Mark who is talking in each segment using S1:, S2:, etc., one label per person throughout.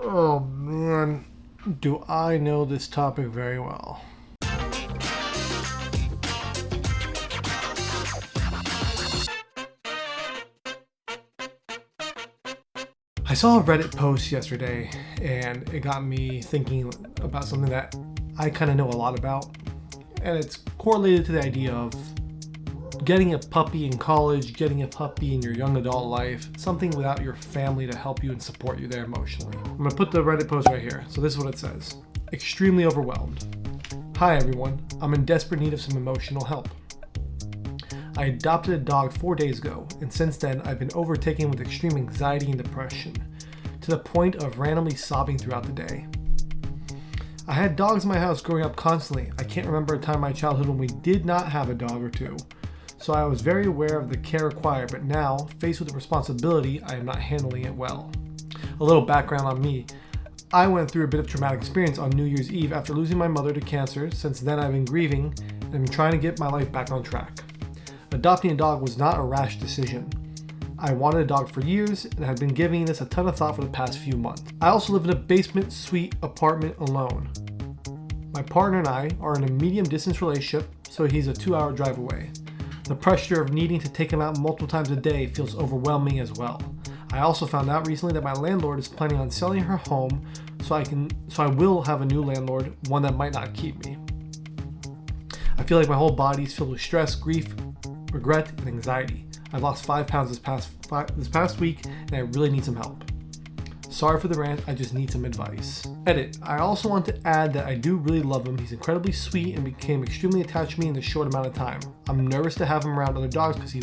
S1: Oh man, do I know this topic very well. I saw a Reddit post yesterday and it got me thinking about something that I kind of know a lot about, and it's correlated to the idea of getting a puppy in college, getting a puppy in your young adult life, something without your family to help you and support you there emotionally. I'm going to put the Reddit post right here. So this is what it says. Extremely overwhelmed. Hi everyone, I'm in desperate need of some emotional help. I adopted a dog 4 days ago, and since then I've been overtaken with extreme anxiety and depression, to the point of randomly sobbing throughout the day. I had dogs in my house growing up constantly. I can't remember a time in my childhood when we did not have a dog or two. So I was very aware of the care required, but now, faced with the responsibility, I am not handling it well. A little background on me. I went through a bit of traumatic experience on New Year's Eve after losing my mother to cancer. Since then I've been grieving and been trying to get my life back on track. Adopting a dog was not a rash decision. I wanted a dog for years and had been giving this a ton of thought for the past few months. I also live in a basement suite apartment alone. My partner and I are in a medium distance relationship, so he's a 2-hour drive away. The pressure of needing to take him out multiple times a day feels overwhelming as well. I also found out recently that my landlord is planning on selling her home, so I will have a new landlord, one that might not keep me. I feel like my whole body is filled with stress, grief, regret, and anxiety. I've lost 5 pounds this past week, and I really need some help. Sorry for the rant, I just need some advice. Edit. I also want to add that I do really love him. He's incredibly sweet and became extremely attached to me in a short amount of time. I'm nervous to have him around other dogs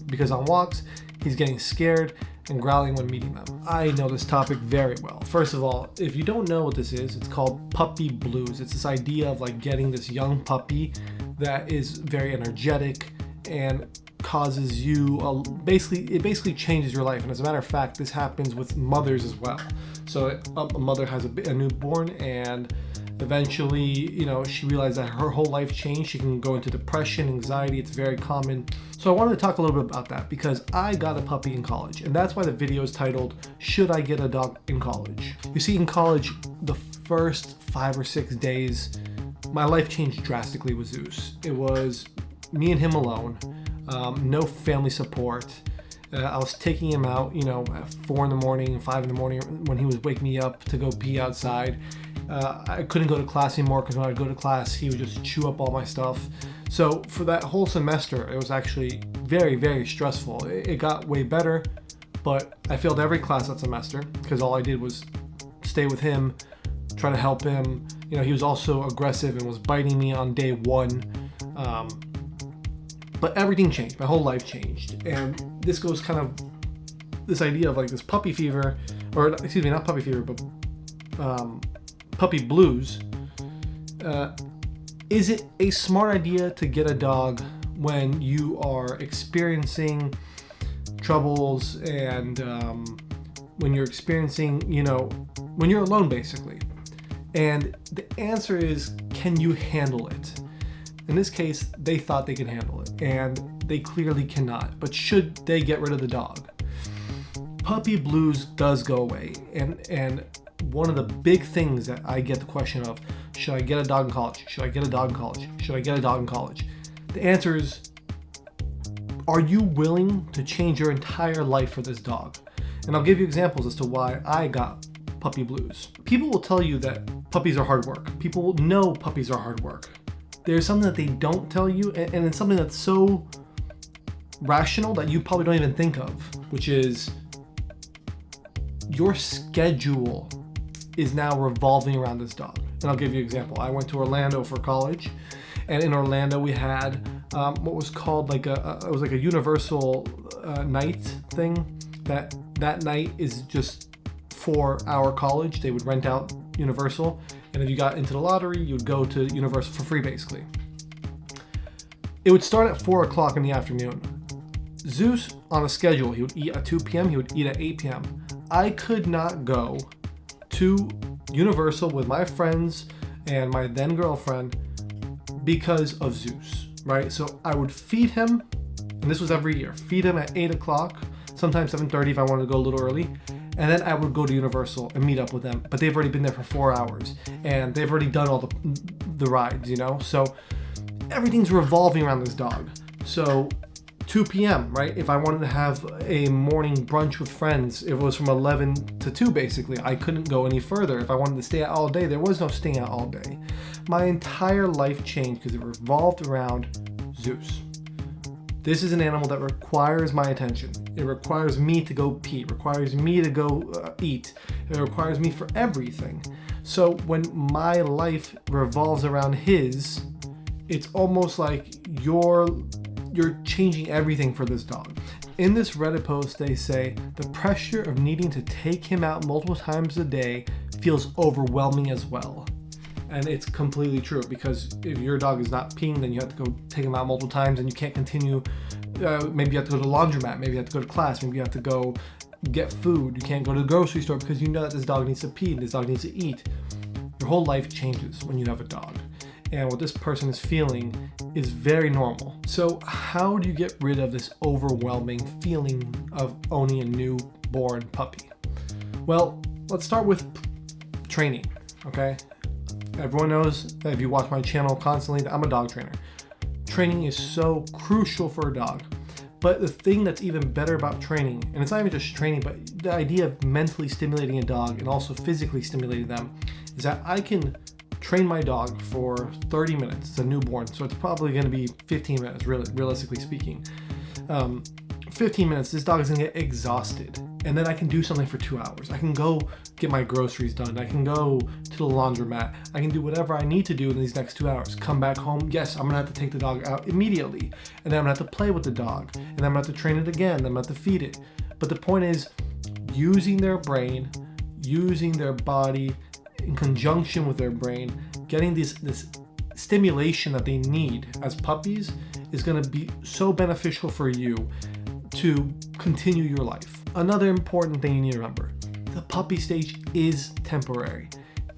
S1: because on walks, he's getting scared and growling when meeting them. I know this topic very well. First of all, if you don't know what this is, it's called puppy blues. It's this idea of like getting this young puppy that is very energetic and causes you it basically changes your life. And as a matter of fact, this happens with mothers as well. So a mother has a newborn, and eventually, she realized that her whole life changed. She can go into depression, anxiety. It's very common. So I wanted to talk a little bit about that because I got a puppy in college, and that's why the video is titled, Should I Get a Dog in College? You see, in college, the first 5 or 6 days, my life changed drastically with Zeus. It was me and him alone. No family support. I was taking him out, at 4 in the morning, 5 in the morning when he was waking me up to go pee outside. I couldn't go to class anymore because when I would go to class, he would just chew up all my stuff. So for that whole semester, it was actually very, very stressful. It got way better, but I failed every class that semester because all I did was stay with him, try to help him. He was also aggressive and was biting me on day 1. But everything changed. My whole life changed. And this goes kind of this idea of like this puppy fever, or excuse me, not puppy fever, but puppy blues. Is it a smart idea to get a dog when you are experiencing troubles and when you're experiencing, when you're alone basically? And the answer is, can you handle it? In this case, they thought they could handle it, and they clearly cannot. But should they get rid of the dog? Puppy blues does go away, and one of the big things that I get the question of, should I get a dog in college? Should I get a dog in college? Should I get a dog in college? The answer is, are you willing to change your entire life for this dog? And I'll give you examples as to why I got puppy blues. People will tell you that puppies are hard work. People will know puppies are hard work. There's something that they don't tell you, and it's something that's so rational that you probably don't even think of, which is your schedule is now revolving around this dog. And I'll give you an example. I went to Orlando for college, and in Orlando we had what was called it was like a Universal night thing. That night is just for our college. They would rent out Universal. And if you got into the lottery, you would go to Universal for free, basically. It would start at 4 o'clock in the afternoon. Zeus, on a schedule, he would eat at 2 p.m., he would eat at 8 p.m. I could not go to Universal with my friends and my then girlfriend because of Zeus, right? So I would feed him, and this was every year, feed him at 8 o'clock, sometimes 7:30 if I wanted to go a little early. And then I would go to Universal and meet up with them, but they've already been there for 4 hours and they've already done all the rides, you know? So everything's revolving around this dog. So 2 p.m., right? If I wanted to have a morning brunch with friends, it was from 11 to 2 basically. I couldn't go any further. If I wanted to stay out all day, there was no staying out all day. My entire life changed because it revolved around Zeus. This is an animal that requires my attention. It requires me to go pee. It requires me to go eat. It requires me for everything. So when my life revolves around his, it's almost like you're changing everything for this dog. In this Reddit post, they say the pressure of needing to take him out multiple times a day feels overwhelming as well. And it's completely true, because if your dog is not peeing, then you have to go take him out multiple times and you can't continue. Maybe you have to go to the laundromat, maybe you have to go to class, maybe you have to go get food. You can't go to the grocery store because you know that this dog needs to pee, this dog needs to eat. Your whole life changes when you have a dog. And what this person is feeling is very normal. So how do you get rid of this overwhelming feeling of owning a newborn puppy? Well, let's start with training, okay? Everyone knows that if you watch my channel constantly, that I'm a dog trainer. Training is so crucial for a dog. But the thing that's even better about training, and it's not even just training, but the idea of mentally stimulating a dog and also physically stimulating them, is that I can train my dog for 30 minutes. It's a newborn, so it's probably going to be 15 minutes, realistically speaking. 15 minutes, this dog is going to get exhausted. And then I can do something for 2 hours. I can go get my groceries done. I can go to the laundromat. I can do whatever I need to do in these next 2 hours. Come back home. Yes, I'm going to have to take the dog out immediately. And then I'm going to have to play with the dog. And then I'm going to have to train it again. Then I'm going to have to feed it. But the point is, using their brain, using their body in conjunction with their brain, getting this stimulation that they need as puppies is going to be so beneficial for you to continue your life. Another important thing you need to remember, the puppy stage is temporary.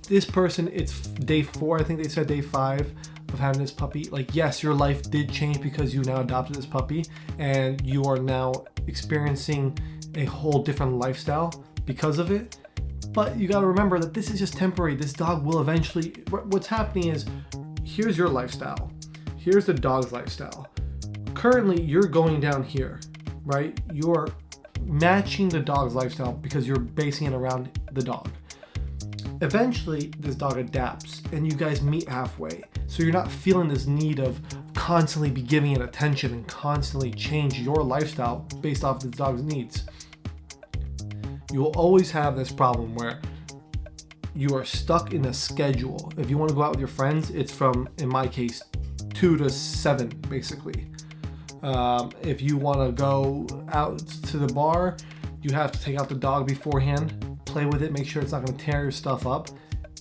S1: This person, it's day 4, I think they said day 5 of having this puppy. Like, yes, your life did change because you now adopted this puppy and you are now experiencing a whole different lifestyle because of it. But you got to remember that this is just temporary. This dog will eventually, what's happening is, here's your lifestyle. Here's the dog's lifestyle. Currently, you're going down here, right? You're matching the dog's lifestyle because you're basing it around the dog. Eventually, this dog adapts and you guys meet halfway. So you're not feeling this need of constantly be giving it attention and constantly change your lifestyle based off the dog's needs. You will always have this problem where you are stuck in a schedule. If you want to go out with your friends, it's from, in my case, 2 to 7, basically. If you want to go out to the bar, you have to take out the dog beforehand, play with it, make sure it's not going to tear your stuff up,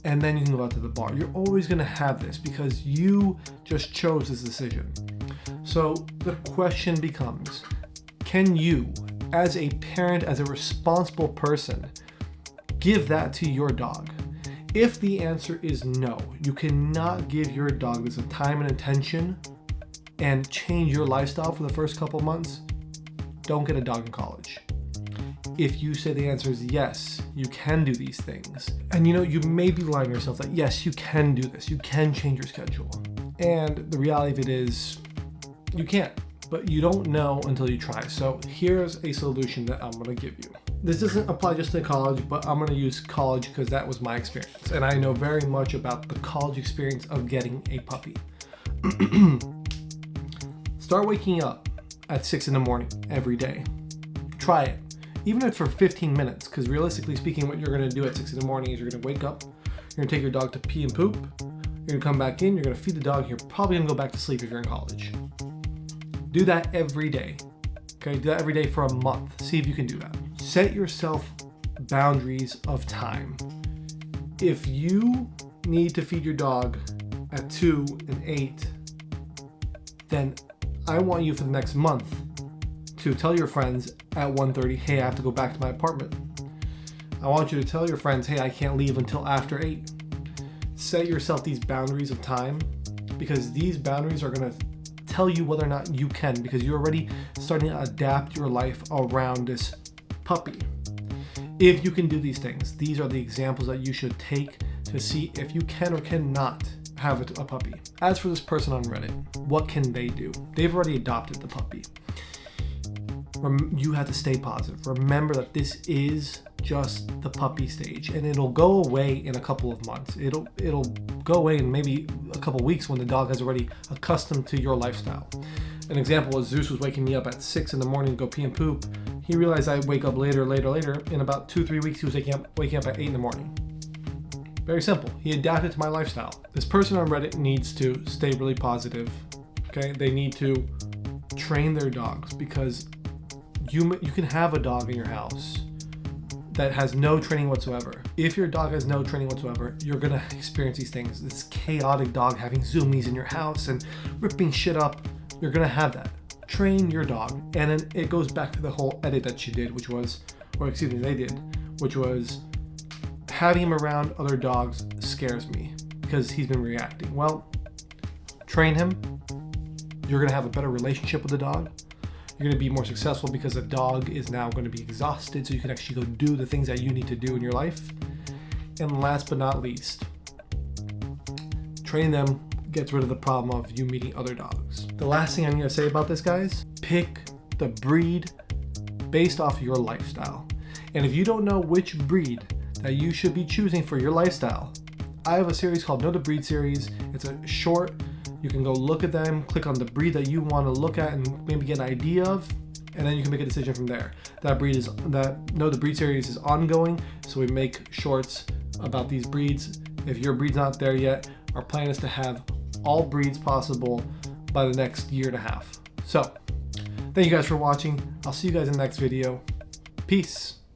S1: and then you can go out to the bar. You're always going to have this because you just chose this decision. So the question becomes, can you, as a parent, as a responsible person, give that to your dog? If the answer is no, you cannot give your dog this time and attention and change your lifestyle for the first couple months, don't get a dog in college. If you say the answer is yes, you can do these things. And you may be lying to yourself that yes, you can do this. You can change your schedule. And the reality of it is, you can't. But you don't know until you try. So here's a solution that I'm going to give you. This doesn't apply just to college, but I'm going to use college because that was my experience. And I know very much about the college experience of getting a puppy. Start waking up at 6 in the morning every day. Try it. Even if it's for 15 minutes, because realistically speaking, what you're going to do at 6 in the morning is you're going to wake up, you're going to take your dog to pee and poop, you're going to come back in, you're going to feed the dog, you're probably going to go back to sleep if you're in college. Do that every day. Okay, do that every day for a month. See if you can do that. Set yourself boundaries of time. If you need to feed your dog at 2 and 8, then I want you for the next month to tell your friends at 1:30, hey, I have to go back to my apartment. I want you to tell your friends, hey, I can't leave until after 8. Set yourself these boundaries of time, because these boundaries are going to tell you whether or not you can, because you're already starting to adapt your life around this puppy. If you can do these things, these are the examples that you should take to see if you can or cannot have a puppy. As for this person on Reddit, what can they do? They've already adopted the puppy. You have to stay positive. Remember that this is just the puppy stage, and it'll go away in a couple of months. It'll go away in maybe a couple weeks when the dog has already accustomed to your lifestyle. An example was Zeus was waking me up at 6 in the morning to go pee and poop. He realized I'd wake up later. In about 2-3 weeks, he was waking up at 8 in the morning. Very simple. He adapted to my lifestyle. This person on Reddit needs to stay really positive. Okay, they need to train their dogs, because you can have a dog in your house that has no training whatsoever. If your dog has no training whatsoever, you're gonna experience these things. This chaotic dog having zoomies in your house and ripping shit up. You're gonna have that. Train your dog. And then it goes back to the whole edit that she did, they did, which was having him around other dogs scares me because he's been reacting. Well, train him. You're gonna have a better relationship with the dog. You're going to be more successful because the dog is now going to be exhausted, so you can actually go do the things that you need to do in your life. And last but not least, training them gets rid of the problem of you meeting other dogs. The last thing I'm going to say about this, guys, pick the breed based off your lifestyle. And if you don't know which breed that you should be choosing for your lifestyle, I have a series called Know the Breed series. It's a short. You can go look at them, click on the breed that you want to look at and maybe get an idea of, and then you can make a decision from there. That Know the Breed series is ongoing, so we make shorts about these breeds. If your breed's not there yet, our plan is to have all breeds possible by the next year and a half. So, thank you guys for watching. I'll see you guys in the next video. Peace.